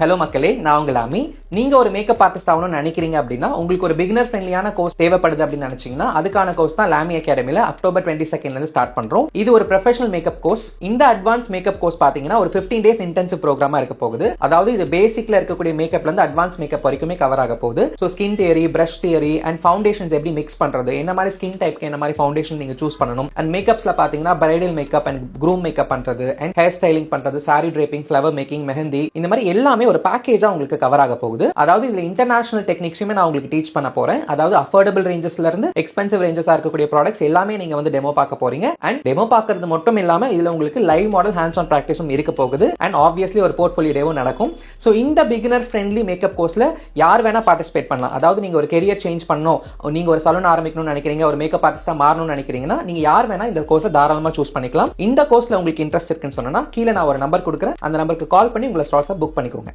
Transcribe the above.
Hello மக்களே, நான் உங்கள் அமி. நீங்க ஒரு மேக்கப் ஆர்டிஸ்ட் ஆகணும்னு நினைக்கிறீங்க அப்படின்னா, உங்களுக்கு ஒரு பிகினர் ஃப்ரெண்ட்லியான கோர்ஸ் தேவைப்படுது அப்படின்னு நினைச்சீங்கன்னா, அதுக்கான கோர்ஸ் தான் லாமி அகாடமில அக்டோபர் 22 இருந்து ஸ்டார்ட் பண்றோம். இது ஒரு ப்ரொஃபஷனல் மேக்கப் கோர்ஸ். இந்த அட்வான்ஸ் மேக்கப் கோர்ஸ் பாத்தீங்கன்னா ஒரு 15 டேஸ் இன்டென்சிவ் ப்ரோக்ராமா இருக்க போகுது. அதாவது இது பேசிக்ல இருக்கக்கூடிய மேக்கப்ல இருந்து அட்வான்ஸ் மேக்கப் வரைக்குமே கவர் ஆக போகுது. So skin theory, brush theory and foundations எப்படி மிக்ஸ் பண்றது, என்ன மாதிரி ஸ்கின் டைப்க்கு என்ன மாதிரி ஃபவுண்டேஷன் நீங்க சூஸ் பண்ணணும், அண்ட் மேக்கப்ஸ்ல பாத்தீங்கன்னா bridal makeup and groom makeup பண்றது அண்ட் ஹேர் ஸ்டைலிங் பண்றது, சாரி டிரேப்பிங், ஃபிளவர் மேக்கிங், மெஹந்தி, இந்த மாதிரி எல்லாமே ஒரு பேக்கேஜா உங்களுக்கு கவர் ஆக போகுது. அதாவது இதுல இன்டர்நேஷனல் டெக்னிக்ஸுமே நான் உங்களுக்கு டீச் பண்ண போறேன். அதாவது அஃபோர்டபிள் ரேஞ்சஸ்ல இருந்து எக்ஸ்பென்சிவ் ரேஞ்சஸா இருக்கக்கூடிய ப்ராடக்ட்ஸ் எல்லாமே நீங்க வந்து டெமோ பார்க்க போறீங்க. அண்ட் டெமோ பார்க்கறது மட்டும் இல்லாம இதுல உங்களுக்கு லைவ் மாடல் ஹேண்ட்ஸ் ஆன் பிராக்டிஸும் இருக்க போகுது. அண்ட் ஆப்வியஸ்லி ஒரு போர்ட்ஃபோலியோ டேவும் நடக்கும். ஸோ இந்த பிகினர் ஃப்ரெண்ட்லி மேக்கப் கோர்ஸ்ல யார் வேணா பார்ட்டிசிபேட் பண்ணலாம். அதாவது நீங்க ஒரு கெரியர் சேஞ்ச் பண்ணணும், நீங்க ஒரு சலூன் ஆரம்பிக்கணும்னு நினைக்கிறீங்க, ஒரு மேக்கப் ஆர்டிஸ்டா மாறணும்னு நினைக்கிறீங்கன்னா நீங்க யார் வேணா இந்த கோர்ஸை தாராளமா சூஸ் பண்ணிக்கலாம். இந்த கோர்ஸ்ல உங்களுக்கு இன்ட்ரெஸ்ட் இருக்குன்னு சொன்னா கீழே நான் ஒரு நம்பர் கொடுக்குறேன். அந்த நம்பருக்கு கால் பண்ணி உங்களை ஸ்லாட்ஸை புக் பண்ணிக்கோங்க.